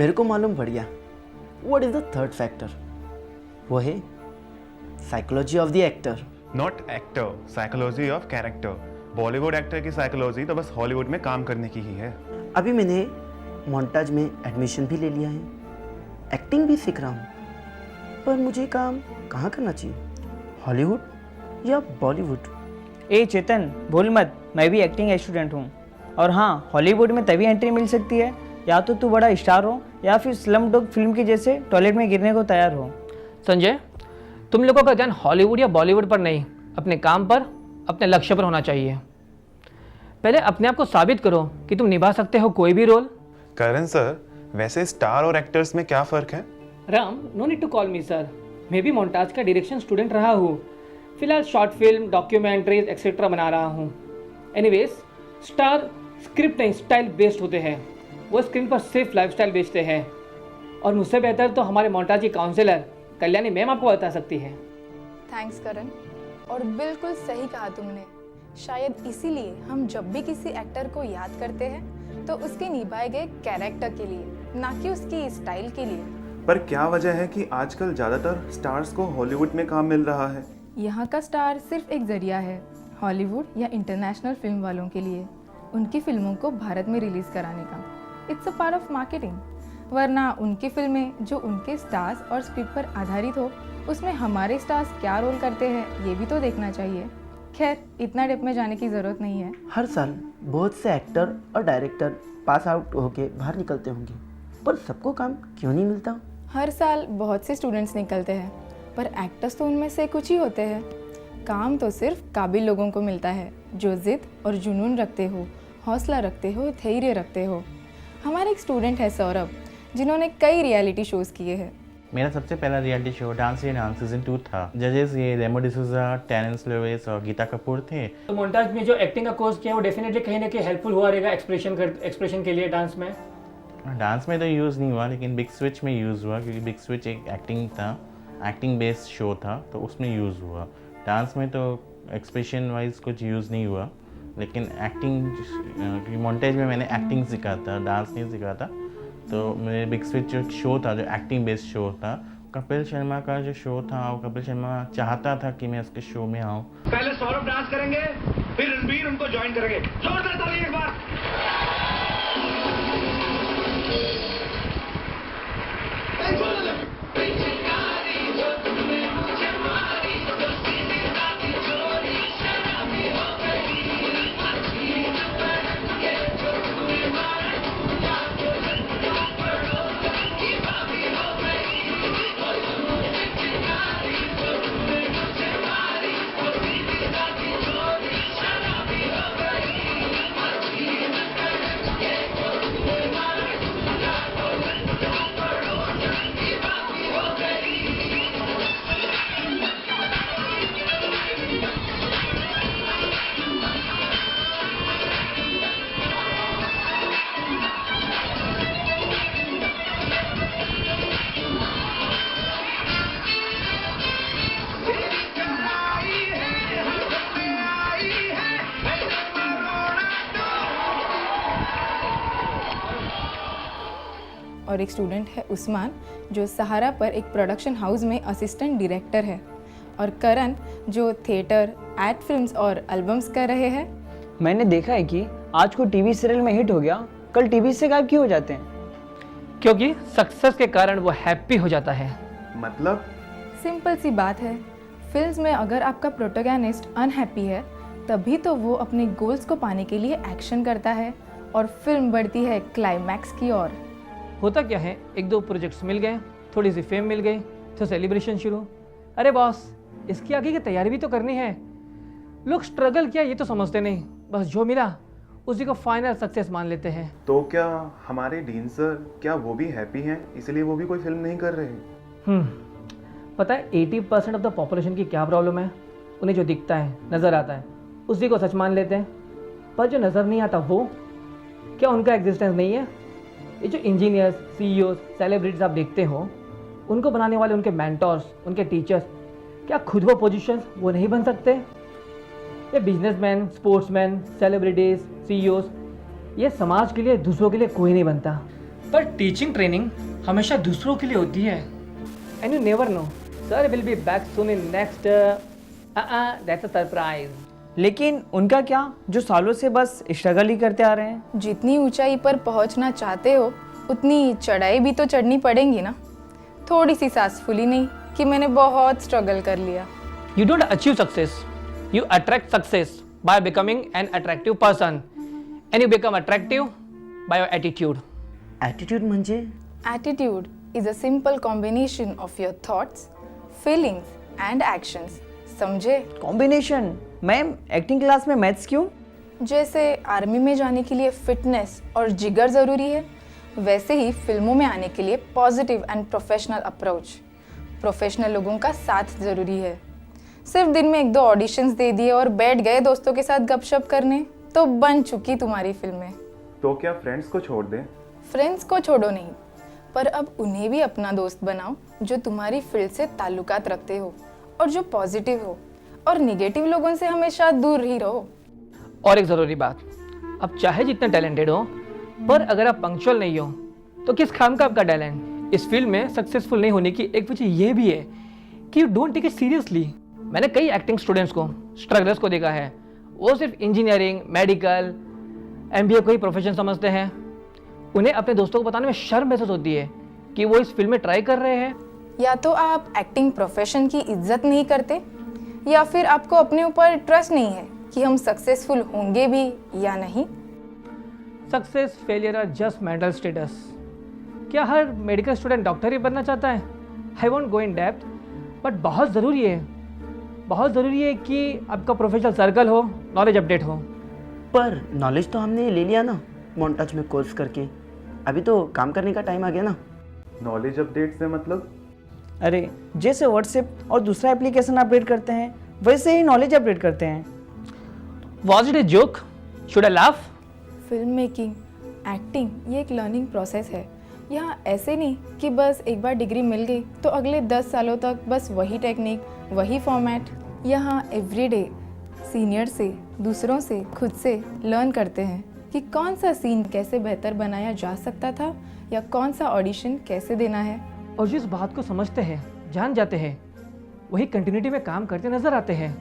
मेरे को मालूम पड़ गया what is the third factor. वो है psychology of the actor. Not actor, psychology of character. Bollywood actor की साइकोलॉजी तो बस हॉलीवुड में काम करने की ही है। अभी मैंने मोन्टाज में एडमिशन भी ले लिया है, एक्टिंग भी सीख रहा हूँ, पर मुझे काम कहाँ करना चाहिए, हॉलीवुड या बॉलीवुड? ए चेतन, भूल मत, मैं भी एक्टिंग स्टूडेंट हूँ। और हाँ, हॉलीवुड में तभी एंट्री मिल सकती है या तो तू बड़ा स्टार हो या फिर स्लम डॉग फिल्म की जैसे टॉयलेट में गिरने को तैयार हो। संजय, तुम लोगों का ध्यान हॉलीवुड या बॉलीवुड पर नहीं, अपने काम पर, अपने लक्ष्य पर होना चाहिए। पहले अपने आप को साबित करो कि तुम निभा सकते हो कोई भी रोल। करण सर, वैसे स्टार और एक्टर्स में क्या फ़र्क है? Ram, no need to call me sir. मैं भी मोन्टाज का डायरेक्शन स्टूडेंट रहा हूँ। फिलहाल शॉर्ट फिल्म, डॉक्यूमेंट्रीज एक्सेट्रा बना रहा हूँ। एनीवेज, स्टार स्क्रिप्ट नहीं स्टाइल बेस्ड होते हैं। वो स्क्रीन पर सिर्फ लाइफस्टाइल बेचते हैं, और मुझसे बेहतर तो हमारे मोन्टाज की काउंसलर कल्याणी मैम आपको बता सकती है। थैंक्स करण, और बिल्कुल सही कहा तुमने। शायद इसीलिए हम जब भी किसी एक्टर को याद करते हैं तो उसके निभाए गए कैरेक्टर के लिए, ना कि उसकी स्टाइल के लिए। पर क्या वजह है कि आजकल ज़्यादातर स्टार्स को हॉलीवुड में काम मिल रहा है? यहाँ का स्टार सिर्फ एक जरिया है हॉलीवुड या इंटरनेशनल फिल्म वालों के लिए उनकी फिल्मों को भारत में रिलीज कराने का। It's a part of marketing. वरना उनकी फिल्में जो उनके स्टार्स और स्क्रिप्ट पर आधारित हो, उसमें हमारे स्टार्स क्या रोल करते हैं ये भी तो देखना चाहिए। खैर, इतना डेप में जाने की ज़रूरत नहीं है। हर साल बहुत से एक्टर और डायरेक्टर पास आउट होके बाहर निकलते होंगे, पर सबको काम क्यों नहीं मिलता? हर साल बहुत से स्टूडेंट्स निकलते हैं, पर एक्टर्स तो उनमें से कुछ ही होते हैं। काम तो सिर्फ काबिल लोगों को मिलता है जो जिद और जुनून रखते हो, हौसला रखते हो, धैर्य रखते हो। हमारे एक स्टूडेंट है सौरभ, जिन्होंने कई रियलिटी शोज़ किए हैं। मेरा सबसे पहला reality show dance India dance season 2 था। जजेस ये रेमो डिसूजा, टेरेंस लोवेस और गीता कपूर थे। तो मोन्टाज में जो एक्टिंग का कोर्स किया वो डेफिनेटली कहीं ना कहीं हेल्पफुल हुआ रहेगा एक्सप्रेशन के लिए डांस में। डांस में तो यूज़ नहीं हुआ, लेकिन बिग स्विच में यूज़ हुआ, क्योंकि बिग स्विच एक एक्टिंग था, एक्टिंग बेस्ड शो था, तो उसमें यूज़ हुआ। डांस में तो एक्सप्रेशन वाइज कुछ यूज़ नहीं हुआ, लेकिन एक्टिंग मोन्टेज में मैंने एक्टिंग सीखा था, डांस नहीं सीखा था। तो मेरे बिग स्विच जो शो था, जो एक्टिंग बेस्ड शो था, कपिल शर्मा का जो शो था, वो कपिल शर्मा चाहता था कि मैं उसके शो में आऊँ। पहले सौरभ डांस करेंगे, फिर रणबीर उनको ज्वाइन करेंगे। जोरदार ताली एक बार। और एक स्टूडेंट है उस्मान, जो सहारा पर एक प्रोडक्शन हाउस में असिस्टेंट डायरेक्टर है। और करण, जो थिएटर, एड फिल्म्स और एल्बम्स कर रहे हैं। मैंने देखा है कि आज को टीवी सीरियल में हिट हो गया, कल टीवी से गायब क्यों हो जाते हैं? क्योंकि सक्सेस के कारण वो हैप्पी हो जाता है। मतलब? सिंपल सी बात है, फिल्म्स में अगर आपका प्रोटोगनिस्ट अनहैप्पी है, तभी तो वो अपने गोल्स को पाने के लिए एक्शन करता है और फिल्म बढ़ती है क्लाइमैक्स की ओर। होता क्या है, एक दो प्रोजेक्ट्स मिल गए, थोड़ी सी फेम मिल गई, तो सेलिब्रेशन शुरू। अरे बॉस, इसकी आगे की तैयारी भी तो करनी है। लोग स्ट्रगल किया ये तो समझते नहीं, बस जो मिला उसी को फाइनल सक्सेस मान लेते हैं। तो क्या हमारे डीन सर, क्या वो भी हैप्पी हैं, इसलिए वो भी कोई फिल्म नहीं कर रहे? पता है 80% ऑफ द पॉपुलेशन की क्या प्रॉब्लम है? उन्हें जो दिखता है, नज़र आता है, उसी को सच मान लेते हैं। पर जो नज़र नहीं आता वो, क्या उनका एग्जिस्टेंस नहीं है? ये जो इंजीनियर्स, सीईओज, सेलिब्रिटीज आप देखते हो, उनको बनाने वाले उनके मेंटर्स, उनके टीचर्स, क्या खुद वो पोजीशंस वो नहीं बन सकते? ये बिजनेसमैन, स्पोर्ट्समैन, सेलिब्रिटीज, सीईओज, ये समाज के लिए, दूसरों के लिए कोई नहीं बनता। पर टीचिंग ट्रेनिंग हमेशा दूसरों के लिए होती है and you never know sir will be back soon in next that's a surprise. लेकिन उनका क्या, जो सालों से बस स्ट्रगल ही करते आ रहे हैं। जितनी ऊंचाई पर पहुंचना चाहते हो उतनी चढ़ाई भी तो चढ़नी पड़ेगी ना। थोड़ी सी सांस फूली नहीं कि मैंने बहुत स्ट्रगल कर लिया। You don't achieve success. You attract success by becoming an attractive person. And you become attractive by your attitude. Attitude म्हणजे Attitude is a simple combination of your thoughts, feelings and actions. समझे? Combination. Ma'am acting class में maths क्यों? जैसे army में जाने के लिए fitness और जिगर ज़रूरी है, वैसे ही फिल्मों में आने के लिए positive and professional approach, professional लोगों का साथ ज़रूरी है। सिर्फ दिन में 1-2 ऑडिशंस दे दिए और बैठ गए दोस्तों के साथ गपशप करने तो बन चुकी तुम्हारी फिल्में। तो क्या फ्रेंड्स को छोड़ दें? फ्रेंड्स को छोड़ो नहीं, पर अब उन्हें भी अपना दोस्त बनाओ जो तुम्हारी फील्ड से ताल्लुकात रखते हो और जो पॉजिटिव हो, और निगेटिव लोगों से हमेशा दूर ही रहो। और एक ज़रूरी बात, अब चाहे जितने टैलेंटेड हो पर अगर आप पंक्चुअल नहीं हो तो किस काम का आपका टैलेंट। इस फील्ड में सक्सेसफुल नहीं होने की एक वजह यह भी है कि you don't take it seriously. मैंने कई एक्टिंग स्टूडेंट्स को, स्ट्रगलर्स को देखा है, वो सिर्फ इंजीनियरिंग, मेडिकल, MBA को ही प्रोफेशन समझते हैं। उन्हें अपने दोस्तों को बताने में शर्म महसूस होती है कि वो इस फील्ड में ट्राई कर रहे हैं। या तो आप एक्टिंग प्रोफेशन की इज्जत नहीं करते, या फिर आपको अपने ऊपर ट्रस्ट नहीं है कि हम सक्सेसफुल होंगे भी या नहीं। Success, failure are just mental status. क्या हर मेडिकल स्टूडेंट डॉक्टर ही बनना चाहता है? I won't go in depth, but बहुत ज़रूरी है कि आपका प्रोफेशनल सर्कल हो, नॉलेज अपडेट हो। पर नॉलेज तो हमने ले लिया ना मोन्टाज में कोर्स करके, अभी तो काम करने का टाइम आ गया ना। नॉलेज अपडेट से मतलब? अरे जैसे व्हाट्सएप और दूसरा एप्लीकेशन अपडेट करते हैं वैसे ही नॉलेज अपडेट करते हैं। Was it a joke? Should I laugh? Film making, acting ये एक लर्निंग प्रोसेस है। यहाँ ऐसे नहीं कि बस एक बार डिग्री मिल गई तो अगले 10 सालों तक बस वही टेक्निक, वही फॉर्मेट। यहाँ एवरीडे सीनियर से, दूसरों से, खुद से लर्न करते हैं कि कौन सा सीन कैसे बेहतर बनाया जा सकता था या कौन सा ऑडिशन कैसे देना है। और जिस बात को समझते हैं, जान जाते हैं, वही कंटिन्यूटी में काम करते नजर आते हैं।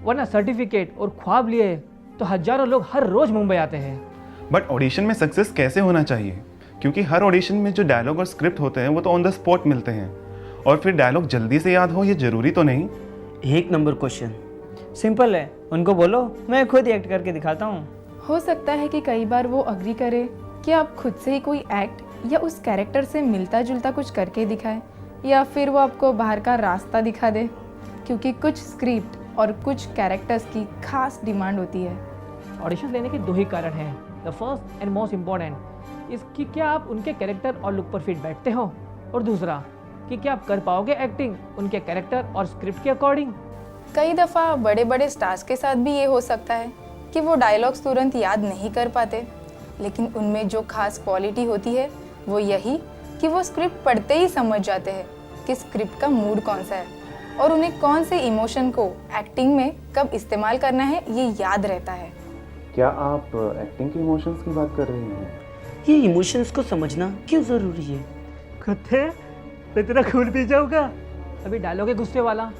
वरना सर्टिफिकेट और ख्वाब लिए तो हजारों लोग हर रोज मुंबई आते हैं। बट ऑडिशन में सक्सेस कैसे होना चाहिए? क्योंकि हर ऑडिशन में जो डायलॉग और स्क्रिप्ट होते हैं वो तो ऑन द स्पॉट मिलते हैं, और फिर डायलॉग जल्दी से याद हो ये जरूरी तो नहीं। एक नंबर क्वेश्चन। सिंपल है, उनको बोलो मैं खुद ही एक्ट करके दिखाता हूँ। हो सकता है कि कई बार वो अग्री करे कि आप खुद से ही कोई एक्ट या उस कैरेक्टर से मिलता जुलता कुछ करके दिखाए, या फिर वो आपको बाहर का रास्ता दिखा दे, क्योंकि कुछ स्क्रिप्ट और कुछ कैरेक्टर्स की खास डिमांड होती है। ऑडिशन लेने के 2 ही कारण हैं। The first and most important इस कि क्या आप उनके कैरेक्टर और लुक पर फिट बैठते हो, और दूसरा कि क्या आप कर पाओगे एक्टिंग उनके कैरेक्टर और स्क्रिप्ट के अकॉर्डिंग। कई दफ़ा बड़े बड़े स्टार्स के साथ भी ये हो सकता है कि वो डायलॉग्स तुरंत याद नहीं कर पाते, लेकिन उनमें जो खास क्वालिटी होती है वो यही कि वो स्क्रिप्ट पढ़ते ही समझ जाते हैं कि स्क्रिप्ट का मूड कौन सा है और उन्हें कौन से इमोशन को एक्टिंग में कब इस्तेमाल करना है ये याद रहता है। क्या आप एक्टिंग के इमोशंस की बात कर रहे हैं? ये इमोशंस को समझना क्यों ज़रूरी है? कुत्ते मैं तेरा खून पी जाऊंगा। अभी डायलॉग है गुस्से वाला,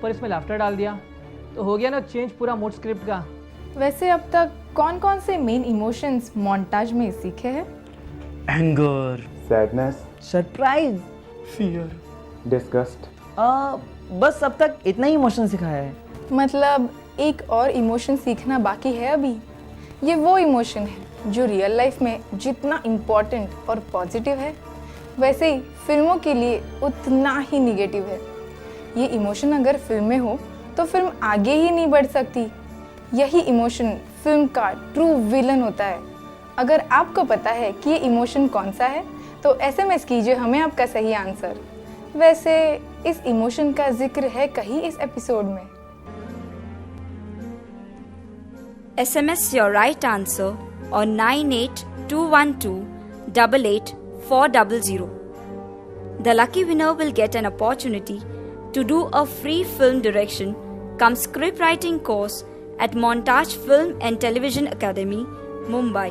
पर इसमें लाफ्टर डाल दिया तो हो गया ना चेंज पूरा मूड स्क्रिप्ट का। वैसे अब तक कौन कौन से मेन इमोशंस मोन्टाज में सीखे हैं? Anger, sadness, surprise, fear, disgust. बस अब तक इतना ही इमोशन सिखाया है। मतलब एक और इमोशन सीखना बाकी है अभी। ये वो इमोशन है जो रियल लाइफ में जितना इम्पोर्टेंट और पॉजिटिव है, वैसे ही फिल्मों के लिए उतना ही निगेटिव है। ये इमोशन अगर फिल्म में हो तो फिल्म आगे ही नहीं बढ़ सकती। यही इमोशन फिल्म का ट्रू विलन होता है। अगर आपको पता है कि ये इमोशन कौन सा है तो SMS कीजिए हमें आपका सही आंसर। वैसे इस इमोशन का जिक्र है कहीं इस एपिसोड में। SMS your right answer on 98212 88400. The lucky winner will get an opportunity to do a free film direction cum script writing course at Montage Film and Television Academy, Mumbai.